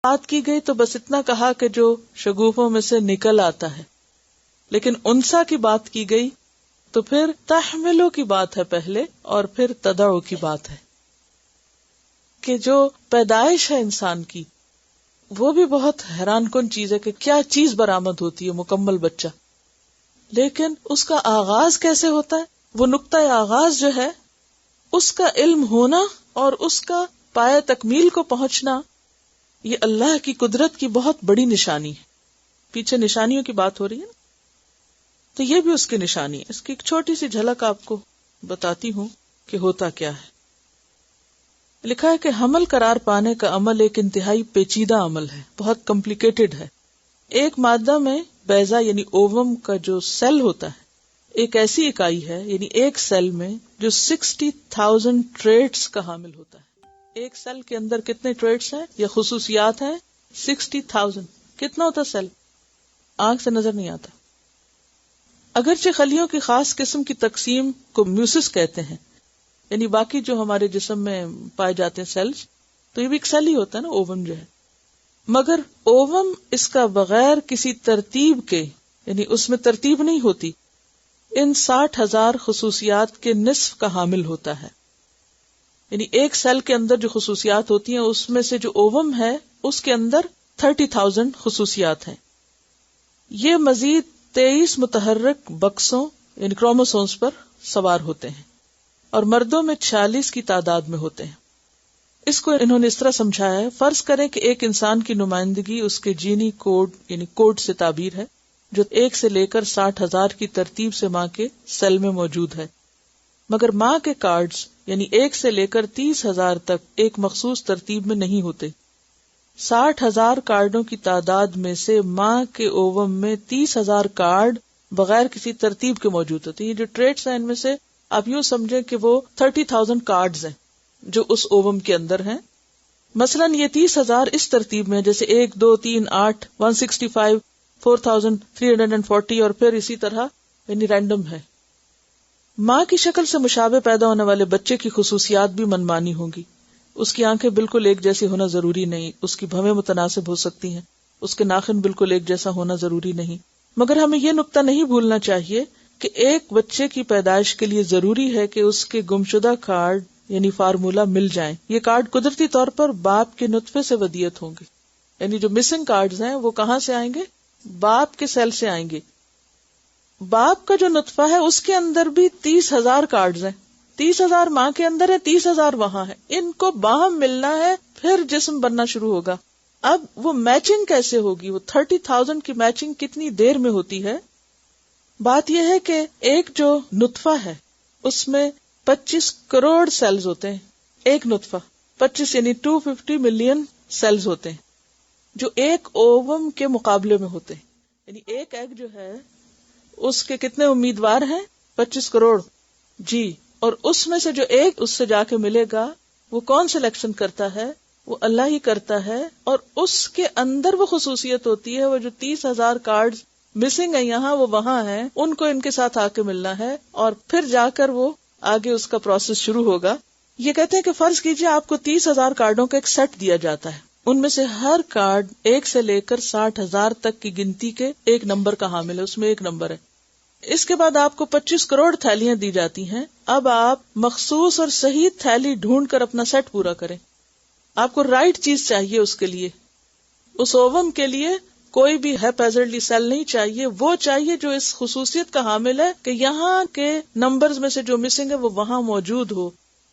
بات کی گئی تو بس اتنا کہا کہ جو شگوفوں میں سے نکل آتا ہے، لیکن انسا کی بات کی گئی تو پھر تحملو کی بات ہے پہلے اور پھر تدعو کی بات ہے، کہ جو پیدائش ہے انسان کی وہ بھی بہت حیران کن چیز ہے کہ کیا چیز برآمد ہوتی ہے مکمل بچہ، لیکن اس کا آغاز کیسے ہوتا ہے، وہ نقطہ آغاز جو ہے اس کا علم ہونا اور اس کا پایہ تکمیل کو پہنچنا، یہ اللہ کی قدرت کی بہت بڑی نشانی ہے. پیچھے نشانیوں کی بات ہو رہی ہے نا، تو یہ بھی اس کی نشانی ہے. اس کی ایک چھوٹی سی جھلک آپ کو بتاتی ہوں کہ ہوتا کیا ہے. لکھا ہے کہ حمل قرار پانے کا عمل ایک انتہائی پیچیدہ عمل ہے، بہت کمپلیکیٹڈ ہے. ایک مادہ میں بیضہ یعنی اووم کا جو سیل ہوتا ہے ایک ایسی اکائی ہے، یعنی ایک سیل میں جو 60,000 ٹریٹس کا حامل ہوتا ہے. ایک سیل کے اندر کتنے ٹریٹس ہیں یا خصوصیات ہیں؟ 60,000. کتنا ہوتا سیل؟ آنکھ سے نظر نہیں آتا. اگرچہ خلیوں کی خاص قسم کی تقسیم کو میوسس کہتے ہیں، یعنی باقی جو ہمارے جسم میں پائے جاتے ہیں سیلز، تو یہ بھی ایک سیل ہی ہوتا ہے نا اووم جو ہے، مگر اووم اس کا بغیر کسی ترتیب کے، یعنی اس میں ترتیب نہیں ہوتی، ان 60,000 خصوصیات کے نصف کا حامل ہوتا ہے. یعنی ایک سیل کے اندر جو خصوصیات ہوتی ہیں اس میں سے جو اووم ہے اس کے اندر 30,000 خصوصیات ہیں. یہ مزید 23 متحرک بکسوں یعنی کروموسومز پر سوار ہوتے ہیں اور مردوں میں 46 کی تعداد میں ہوتے ہیں. اس کو انہوں نے اس طرح سمجھایا ہے، فرض کریں کہ ایک انسان کی نمائندگی اس کے جینی کوڈ یعنی کوڈ سے تعبیر ہے جو 1 سے لے کر 60,000 کی ترتیب سے ماں کے سیل میں موجود ہے، مگر ماں کے کارڈز یعنی 1 سے لے کر 30,000 تک ایک مخصوص ترتیب میں نہیں ہوتے. 60,000 کارڈوں کی تعداد میں سے ماں کے اووم میں 30,000 کارڈ بغیر کسی ترتیب کے موجود ہوتے ہیں. یہ جو ٹریٹس ہیں ان میں سے آپ یوں سمجھیں کہ وہ 30,000 کارڈز ہیں جو اس اووم کے اندر ہیں. مثلاً یہ 30,000 اس ترتیب میں جیسے 1 2 3 8 165 4,340 اور پھر اسی طرح یعنی رینڈم ہے. ماں کی شکل سے مشابہ پیدا ہونے والے بچے کی خصوصیات بھی منمانی ہوں گی. اس کی آنکھیں بالکل ایک جیسی ہونا ضروری نہیں، اس کی بھویں متناسب ہو سکتی ہیں، اس کے ناخن بالکل ایک جیسا ہونا ضروری نہیں. مگر ہمیں یہ نقطہ نہیں بھولنا چاہیے کہ ایک بچے کی پیدائش کے لیے ضروری ہے کہ اس کے گمشدہ کارڈ یعنی فارمولا مل جائیں. یہ کارڈ قدرتی طور پر باپ کے نطفے سے ودیت ہوں گے، یعنی جو مسنگ کارڈز ہیں وہ کہاں سے آئیں گے؟ باپ کے سیل سے آئیں گے. باپ کا جو نطفہ ہے اس کے اندر بھی 30,000 کارڈز ہیں. 30,000 ماں کے اندر ہے، 30,000 وہاں ہے. ان کو باہم ملنا ہے پھر جسم بننا شروع ہوگا. اب وہ میچنگ کیسے ہوگی؟ وہ 30,000 کی میچنگ کتنی دیر میں ہوتی ہے؟ بات یہ ہے کہ ایک جو نطفہ ہے اس میں 25 کروڑ سیلز ہوتے ہیں. ایک نطفہ 25 یعنی 250 ملین سیلز ہوتے ہیں جو ایک اووم کے مقابلے میں ہوتے ہیں. یعنی ایک ایگ جو ہے اس کے کتنے امیدوار ہیں؟ 25 کروڑ. جی، اور اس میں سے جو ایک اس سے جا کے ملے گا وہ کون سلیکشن کرتا ہے؟ وہ اللہ ہی کرتا ہے. اور اس کے اندر وہ خصوصیت ہوتی ہے، وہ جو 30,000 کارڈ مسنگ ہیں یہاں وہ وہاں ہیں، ان کو ان کے ساتھ آ کے ملنا ہے اور پھر جا کر وہ آگے اس کا پروسیس شروع ہوگا. یہ کہتے ہیں کہ فرض کیجئے آپ کو 30,000 کارڈوں کا ایک سیٹ دیا جاتا ہے، ان میں سے ہر کارڈ 1 سے لے کر 60,000 تک کی گنتی کے ایک نمبر کا حامل ہے، اس میں ایک نمبر ہے. اس کے بعد آپ کو 25 کروڑ تھیلیاں دی جاتی ہیں. اب آپ مخصوص اور صحیح تھیلی ڈھونڈ کر اپنا سیٹ پورا کریں. آپ کو رائٹ چیز چاہیے اس کے لیے. اس اووم کے لیے کوئی بھی ہیپیزرلی سیل نہیں چاہیے، وہ چاہیے جو اس خصوصیت کا حامل ہے کہ یہاں کے نمبرز میں سے جو مسنگ ہے وہ وہاں موجود ہو،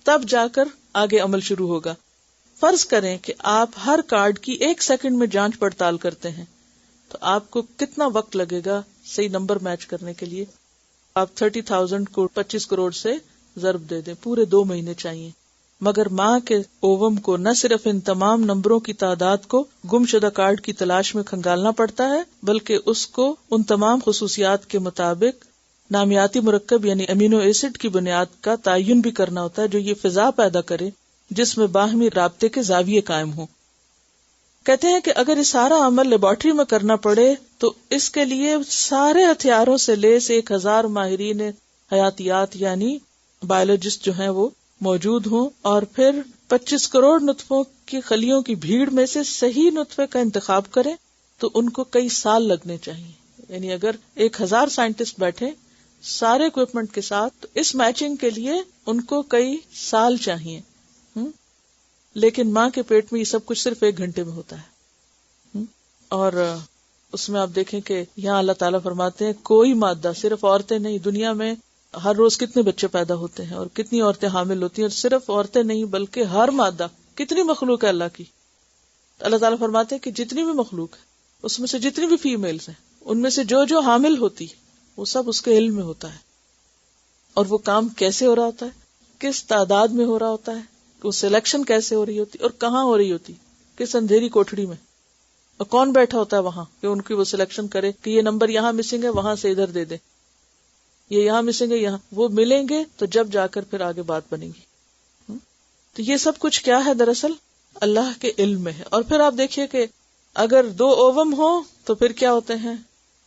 تب جا کر آگے عمل شروع ہوگا. فرض کریں کہ آپ ہر کارڈ کی 1 سیکنڈ میں جانچ پڑتال کرتے ہیں تو آپ کو کتنا وقت لگے گا صحیح نمبر میچ کرنے کے لیے؟ آپ 30,000 کو 25 کروڑ سے ضرب دے دیں، پورے 2 مہینے چاہیے. مگر ماں کے اووم کو نہ صرف ان تمام نمبروں کی تعداد کو گم شدہ کارڈ کی تلاش میں کھنگالنا پڑتا ہے، بلکہ اس کو ان تمام خصوصیات کے مطابق نامیاتی مرکب یعنی امینو ایسڈ کی بنیاد کا تعین بھی کرنا ہوتا ہے جو یہ فضا پیدا کرے جس میں باہمی رابطے کے زاویے قائم ہوں. کہتے ہیں کہ اگر یہ سارا عمل لیبارٹری میں کرنا پڑے تو اس کے لیے سارے ہتھیاروں سے لیس 1,000 ماہرین حیاتیات یعنی بایولوجسٹ جو ہیں وہ موجود ہوں، اور پھر 25 کروڑ نطفوں کی خلیوں کی بھیڑ میں سے صحیح نطفے کا انتخاب کریں تو ان کو کئی سال لگنے چاہیے. یعنی اگر 1000 سائنٹسٹ بیٹھے سارے اکوپمنٹ کے ساتھ تو اس میچنگ کے لیے ان کو کئی سال چاہیے. لیکن ماں کے پیٹ میں یہ سب کچھ صرف 1 گھنٹے میں ہوتا ہے. اور اس میں آپ دیکھیں کہ یہاں اللہ تعالیٰ فرماتے ہیں کوئی مادہ، صرف عورتیں نہیں، دنیا میں ہر روز کتنے بچے پیدا ہوتے ہیں اور کتنی عورتیں حامل ہوتی ہیں، اور صرف عورتیں نہیں بلکہ ہر مادہ، کتنی مخلوق ہے اللہ کی. اللہ تعالیٰ فرماتے ہیں کہ جتنی بھی مخلوق ہے اس میں سے جتنی بھی فیمیلز ہیں ان میں سے جو حامل ہوتی وہ سب اس کے علم میں ہوتا ہے. اور وہ کام کیسے ہو رہا ہوتا ہے، کس تعداد میں ہو رہا ہوتا ہے، وہ سلیکشن کیسے ہو رہی ہوتی اور کہاں ہو رہی ہوتی، کس اندھیری کوٹڑی میں، اور کون بیٹھا ہوتا ہے وہاں کہ ان کی وہ سلیکشن کرے کہ یہ نمبر یہاں مسنگ ہے وہاں سے ادھر دے دے، یہ یہاں مسنگ ہے یہاں. وہ ملیں گے تو جب جا کر پھر آگے بات بنے گی. تو یہ سب کچھ کیا ہے، دراصل اللہ کے علم میں ہے. اور پھر آپ دیکھیے کہ اگر 2 اووم ہوں تو پھر کیا ہوتے ہیں،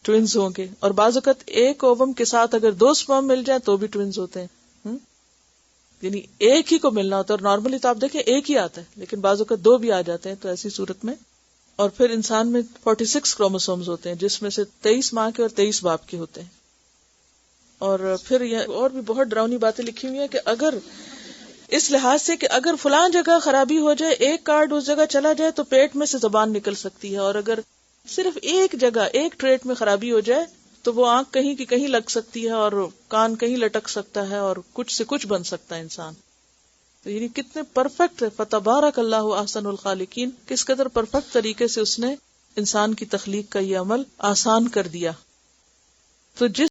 ٹوینز ہوں گے. اور بعض اوقات ایک اووم کے ساتھ اگر 2 سپرم مل جائیں تو بھی ٹوینز ہوتے ہیں. یعنی ایک ہی کو ملنا ہوتا ہے، اور نارملی تو آپ دیکھیں ایک ہی آتا ہے، لیکن بعض اوقات 2 بھی آ جاتے ہیں. تو ایسی صورت میں اور پھر انسان میں 46 کروموسومز ہوتے ہیں جس میں سے 23 ماں کے اور 23 باپ کے ہوتے ہیں. اور پھر یہ اور بھی بہت ڈراؤنی باتیں لکھی ہوئی ہیں کہ اگر اس لحاظ سے کہ اگر فلاں جگہ خرابی ہو جائے، ایک کارڈ اس جگہ چلا جائے تو پیٹ میں سے زبان نکل سکتی ہے، اور اگر صرف ایک جگہ ایک ٹریٹ میں خرابی ہو جائے تو وہ آنکھ کہیں کی کہیں لگ سکتی ہے اور کان کہیں لٹک سکتا ہے اور کچھ سے کچھ بن سکتا ہے انسان. تو یعنی کتنے پرفیکٹ ہے، فتبارک اللہ احسن الخالقین، کس قدر پرفیکٹ طریقے سے اس نے انسان کی تخلیق کا یہ عمل آسان کر دیا. تو جس